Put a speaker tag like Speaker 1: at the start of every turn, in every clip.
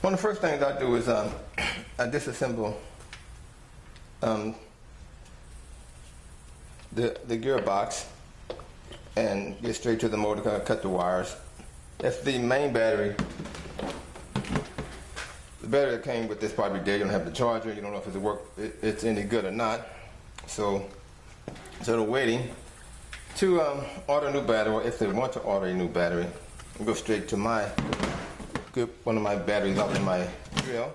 Speaker 1: One of the first things I do is I disassemble the gearbox and get straight to the motor, cut the wires. If the main battery, the battery that came with this probably dead, you don't have the charger, you don't know if it's any good or not. So they're waiting to order a new battery, or if they want to order a new battery, go straight to one of my batteries up in my drill.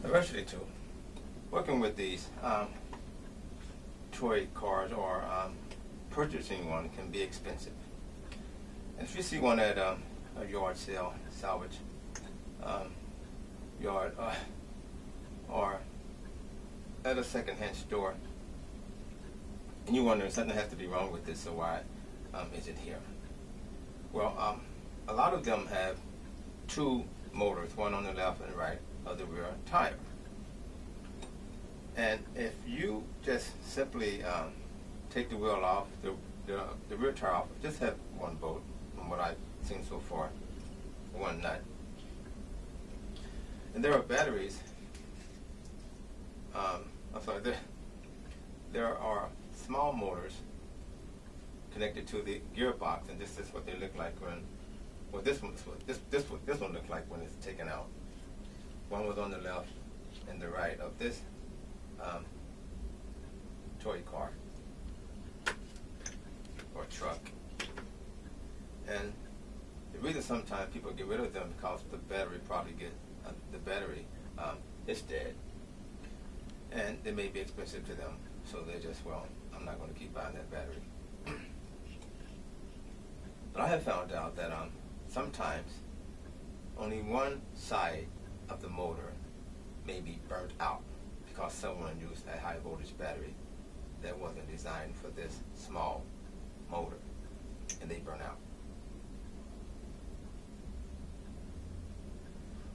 Speaker 1: Diversity tool. Working with these toy cars or purchasing one can be expensive. If you see one at a yard sale, salvage yard, or at a second-hand store, and you wonder something has to be wrong with this, so why is it here? Well, a lot of them have two motors, one on the left and right of the rear tire. And if you just simply take the wheel off, the rear tire off, just have one bolt, from what I've seen so far, one nut. And there are batteries, there are small motors connected to the gearbox, and this is what they look like when, well, this one looked like when it's taken out. One was on the left and the right of this toy car or truck. And the reason sometimes people get rid of them because the battery is dead, and they may be expensive to them, so they just, well, I'm not going to keep buying that battery. But I have found out that sometimes only one side of the motor may be burnt out because someone used a high voltage battery that wasn't designed for this small motor, and they burn out.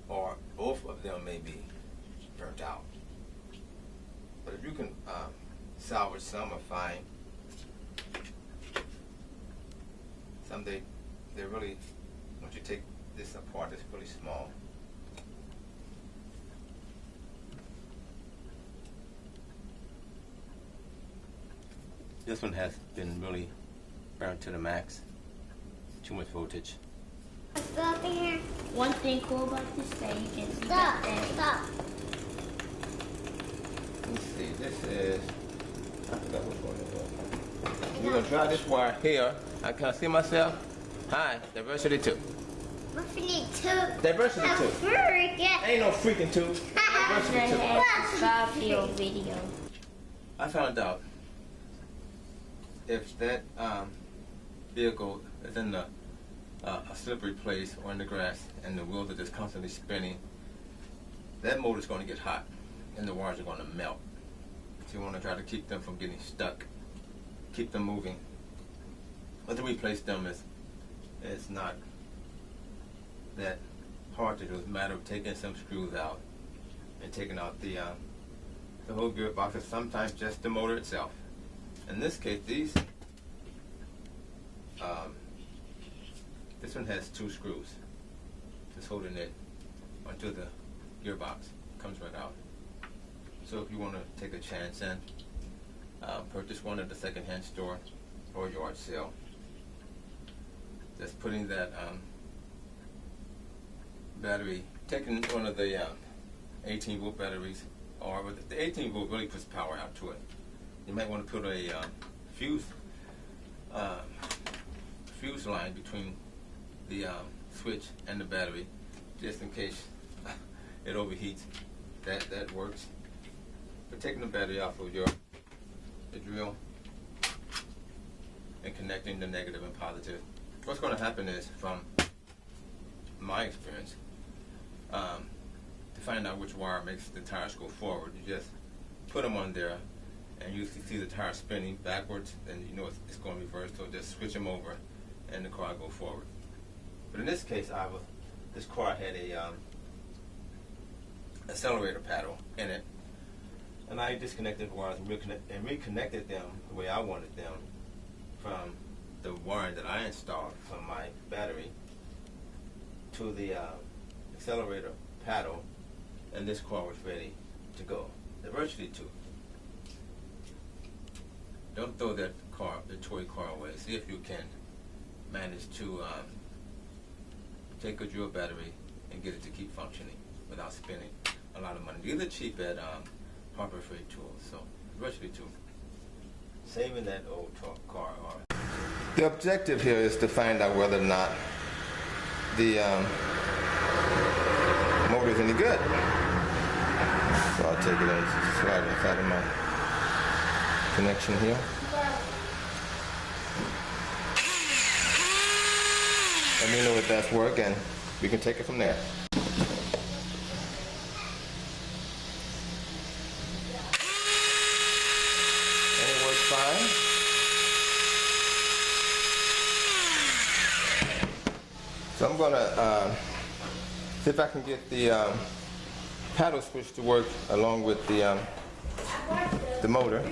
Speaker 1: Or both of them may be burnt out. But if you can salvage some or find some, they're really, once you take this apart, it's really small. This one has been really burned to the max. Too much voltage.
Speaker 2: Stop here.
Speaker 3: One thing cool about this that you can see
Speaker 2: Stop.
Speaker 3: that
Speaker 2: Stop.
Speaker 1: Let's see, this is, I forgot which one it was. We're going to try this wire here. Can I see myself? Hi, diversity 2.
Speaker 2: Diversity 2.
Speaker 1: Diversity 2.
Speaker 2: Freaking.
Speaker 1: Ain't no freaking 2. Diversity 2.
Speaker 3: subscribe to your video.
Speaker 1: I found out if that vehicle is in a slippery place or in the grass and the wheels are just constantly spinning, that motor is going to get hot and the wires are going to melt. So you want to try to keep them from getting stuck, keep them moving. But to replace them is not that hard to do. It's a matter of taking some screws out and taking out the whole gearbox, or sometimes just the motor itself. In this case, this one has two screws just holding it onto the gearbox. Comes right out. So if you want to take a chance and purchase one at the second-hand store or yard sale, just putting that battery, taking one of the 18-volt batteries, or the 18-volt really puts power out to it. You might want to put a fuse line between the switch and the battery, just in case it overheats. That works. But taking the battery off of the drill and connecting the negative and positive, what's going to happen is, from my experience, to find out which wire makes the tires go forward, you just put them on there and you see the tire spinning backwards, and you know it's going reverse, so just switch them over and the car go forward. But in this case, this car had a accelerator paddle in it, and I disconnected the wires and reconnected them the way I wanted them from the wiring that I installed from my battery to the accelerator, paddle, and this car was ready to go. They're virtually two. Don't throw that car, the toy car, away. See if you can manage to take a dual battery and get it to keep functioning without spending a lot of money. These are cheap at Harbor Freight Tools, so virtually two. Saving that old car. The objective here is to find out whether or not the motor is any good. So I'll take it and slide it inside of my connection here. Let me know if that's working, and we can take it from there. And it works fine. So I'm gonna see if I can get the paddle switch to work along with the motor.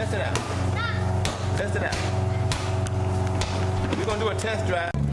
Speaker 1: Test it out.
Speaker 2: Stop.
Speaker 1: Test it out. We're gonna do a test drive.